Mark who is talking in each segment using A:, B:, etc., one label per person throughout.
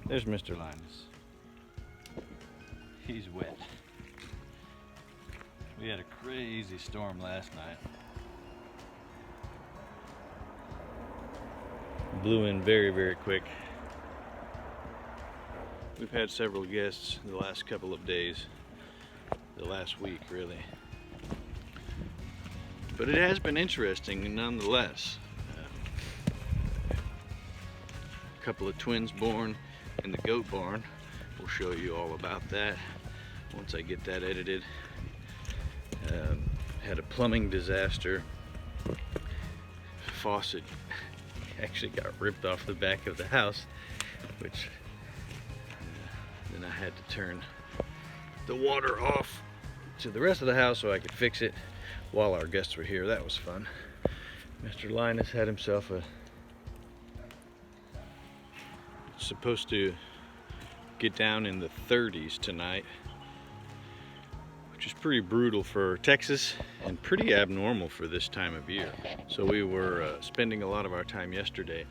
A: There's Mr. Linus. He's wet. We had a crazy storm last night. Blew in very, very quick. We've had several guests the last couple of days, the last week really. But it has been interesting nonetheless. A couple of twins born in the goat barn. We'll show you all about that once I get that edited. Had a plumbing disaster. Faucet actually got ripped off the back of the house, which then I had to turn the water off to the rest of the house so I could fix it while our guests were here. That was fun. Mr. Linus had himself a, supposed to get down in the 30s tonight, which is pretty brutal for Texas and pretty abnormal for this time of year. So we were spending a lot of our time yesterday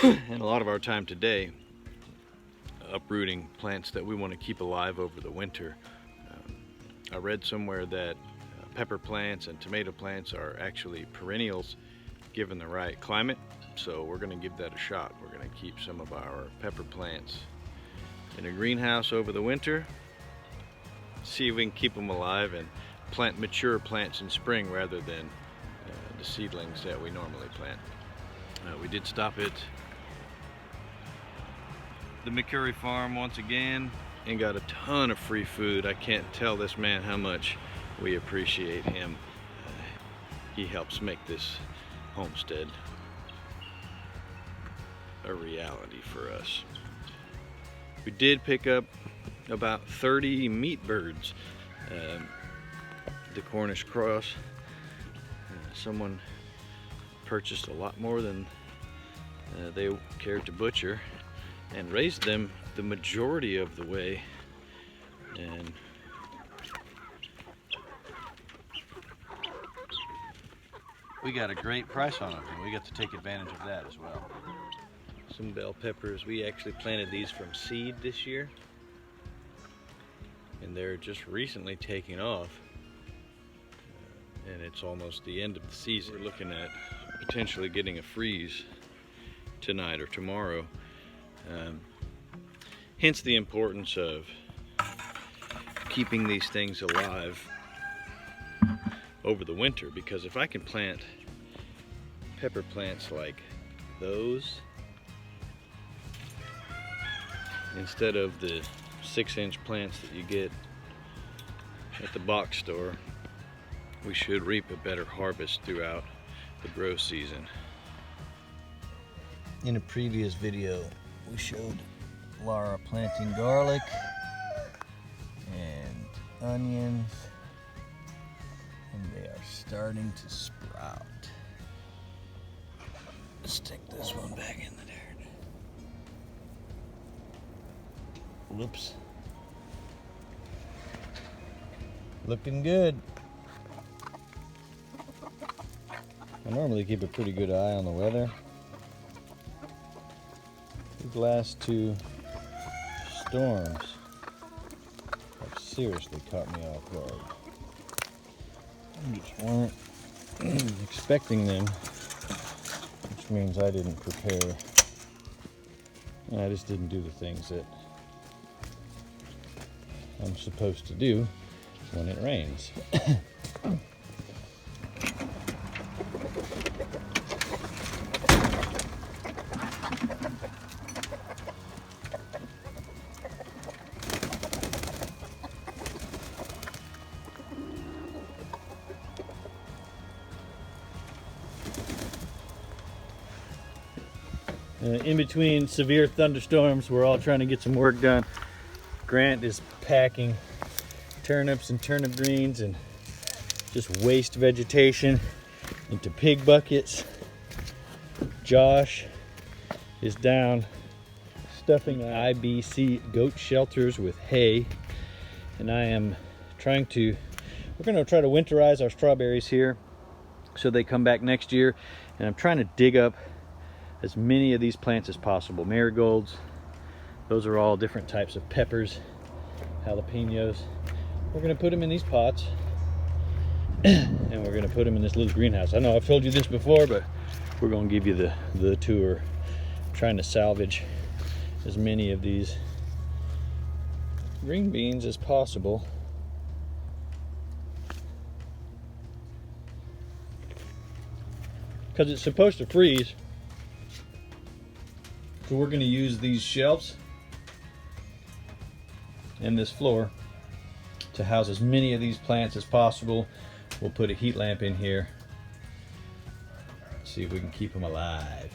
A: and a lot of our time today uprooting plants that we want to keep alive over the winter. I read somewhere that pepper plants and tomato plants are actually perennials given the right climate, so we're going to give that a shot. We're going to keep some of our pepper plants in a greenhouse over the winter, see if we can keep them alive and plant mature plants in spring rather than the seedlings that we normally plant. We did stop at the McCurry farm once again and got a ton of free food. I can't tell this man how much we appreciate him. He helps make this homestead a reality for us. We did pick up about 30 meat birds. The Cornish cross. Someone purchased a lot more than they cared to butcher and raised them the majority of the way, and we got a great price on them, and we got to take advantage of that as well. Some bell peppers. We actually planted these from seed this year, and they're just recently taking off, and it's almost the end of the season. We're looking at potentially getting a freeze tonight or tomorrow. Hence the importance of keeping these things alive over the winter, because if I can plant pepper plants like those instead of the 6-inch plants that you get at the box store, we should reap a better harvest throughout the grow season. In a previous video, we showed Laura planting garlic and onions, and they are starting to sprout. Stick this one back in the dirt. Whoops. Looking good. I normally keep a pretty good eye on the weather. These last two storms have seriously caught me off guard. I just weren't expecting them, which means I didn't prepare. I just didn't do the things that I'm supposed to do when it rains. In between severe thunderstorms, we're all trying to get some work done. Grant is packing turnips and turnip greens and just waste vegetation into pig buckets. Josh is down stuffing IBC goat shelters with hay, and I am we're going to try to winterize our strawberries here so they come back next year, and I'm trying to dig up as many of these plants as possible. Marigolds, Those are all different types of peppers, jalapenos. We're gonna put them in these pots and we're gonna put them in this little greenhouse. I know I've told you this before, but we're gonna give you the tour. Trying to salvage as many of these green beans as possible. Because it's supposed to freeze. So we're going to use these shelves and this floor to house as many of these plants as possible. We'll put a heat lamp in here. See if we can keep them alive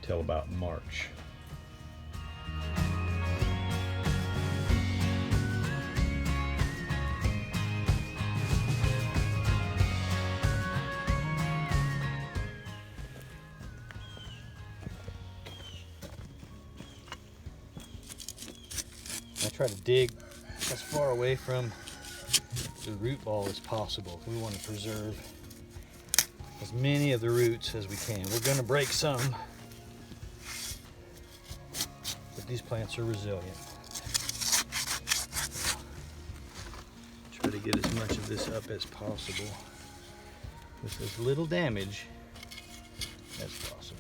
A: till about March. I try to dig as far away from the root ball as possible. We want to preserve as many of the roots as we can. We're going to break some, but these plants are resilient. Try to get as much of this up as possible with as little damage as possible.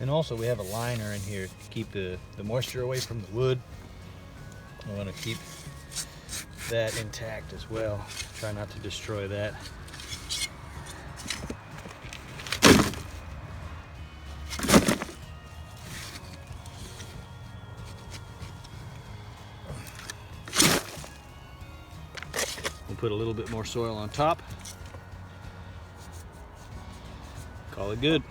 A: And also we have a liner in here to keep the moisture away from the wood. I want to keep that intact as well. Try not to destroy that. We'll put a little bit more soil on top. Call it good.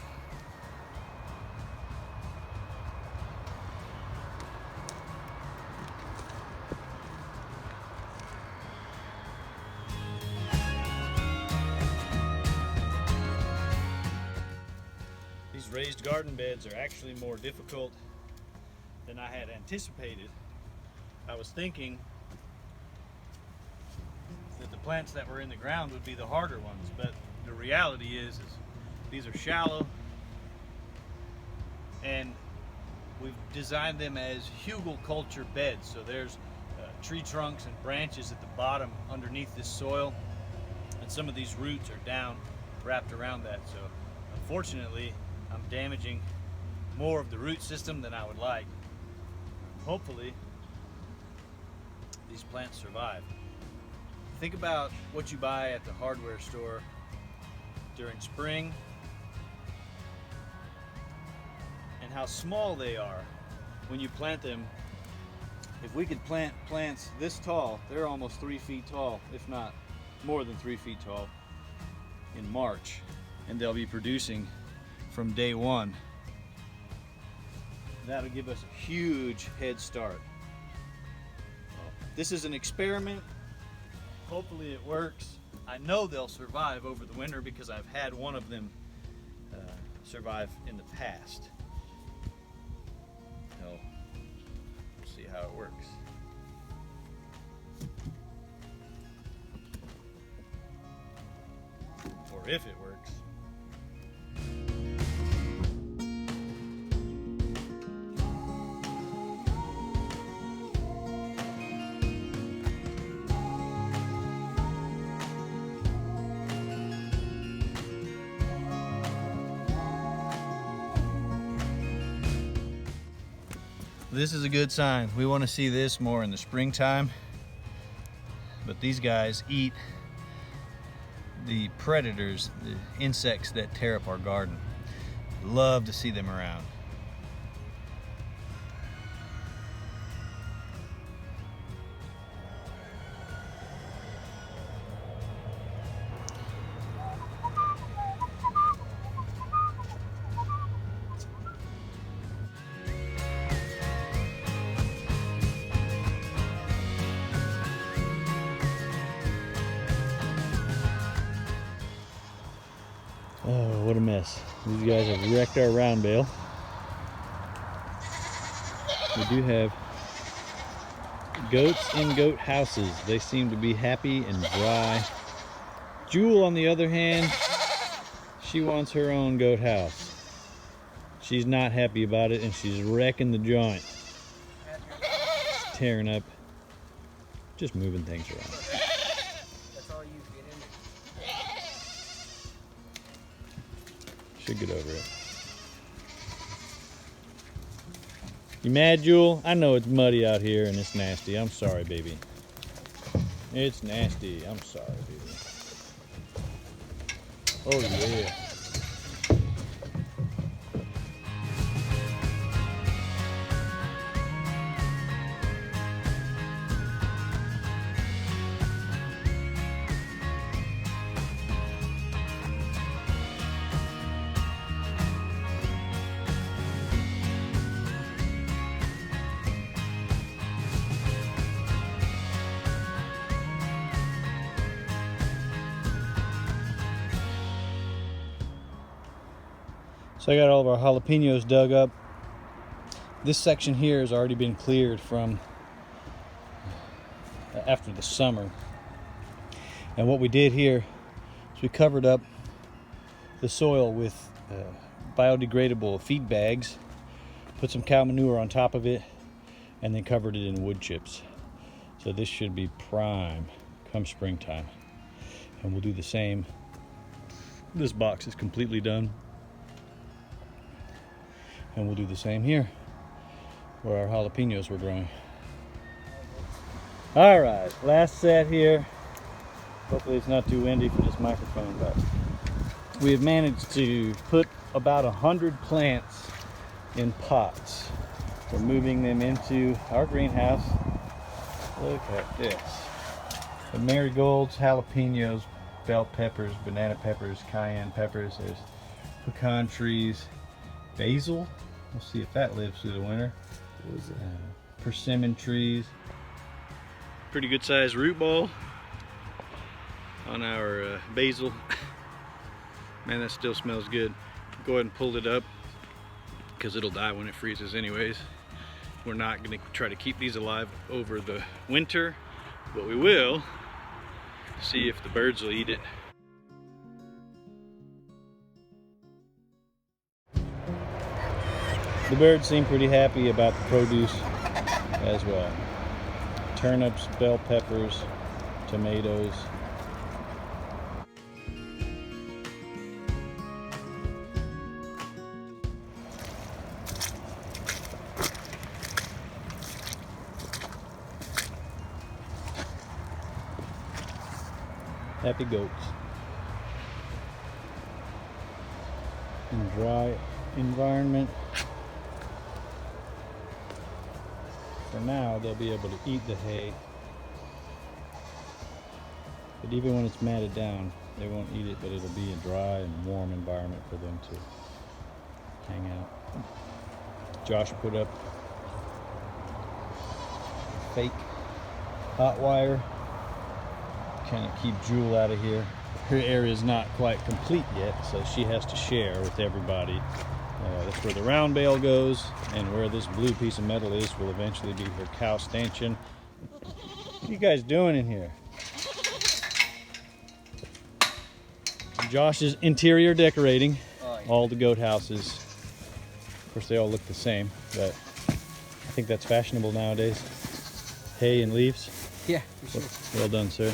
A: These raised garden beds are actually more difficult than I had anticipated. I was thinking that the plants that were in the ground would be the harder ones, but the reality is these are shallow, and we've designed them as hugelkultur beds. So there's tree trunks and branches at the bottom underneath this soil, and some of these roots are down, wrapped around that. So unfortunately, I'm damaging more of the root system than I would like. Hopefully, these plants survive. Think about what you buy at the hardware store during spring and how small they are when you plant them. If we could plant plants this tall, they're almost 3 feet tall, if not more than 3 feet tall, in March, and they'll be producing from day one. That'll give us a huge head start. This is an experiment. Hopefully it works. I know they'll survive over the winter because I've had one of them survive in the past. So, we'll see how it works. Or if it works. This is a good sign. We want to see this more in the springtime, but these guys eat the predators, the insects that tear up our garden. Love to see them around. Oh, what a mess. These guys have wrecked our round bale. We do have Goats in goat houses. They seem to be happy and dry. Jewel, on the other hand, she wants her own goat house. She's not happy about it, and she's wrecking the joint. She's tearing up, just moving things around.
B: That's all you get in it.
A: Should get over it. You mad, Jewel? I know it's muddy out here and it's nasty. I'm sorry, baby. It's nasty. I'm sorry, baby. Oh, yeah. So I got all of our jalapenos dug up. This section here has already been cleared from after the summer. And what we did here is we covered up the soil with biodegradable feed bags, put some cow manure on top of it, and then covered it in wood chips. So this should be prime come springtime. And we'll do the same. This box is completely done. And we'll do the same here, where our jalapenos were growing. All right, last set here. Hopefully it's not too windy for this microphone, but we have managed to put about 100 plants in pots. We're moving them into our greenhouse. Look at this. The marigolds, jalapenos, bell peppers, banana peppers, cayenne peppers. There's pecan trees, basil. We'll see if that lives through the winter. Persimmon trees. Pretty good sized root ball on our basil. Man, that still smells good. Go ahead and pull it up because it'll die when it freezes anyways. We're not going to try to keep these alive over the winter, but we will see if the birds will eat it. The birds seem pretty happy about the produce as well. Turnips, bell peppers, tomatoes. Happy goats. In dry environment. For now, they'll be able to eat the hay, but even when it's matted down, they won't eat it, but it'll be a dry and warm environment for them to hang out. Josh put up fake hot wire, kind of keep Jewel out of here. Her area is not quite complete yet, so she has to share with everybody. That's where the round bale goes, and where this blue piece of metal is will eventually be her cow stanchion. What are you guys doing in here? Josh is interior decorating all the goat houses. Of course, they all look the same, but I think that's fashionable nowadays. Hay and leaves.
B: Yeah, for sure.
A: Well done, sir.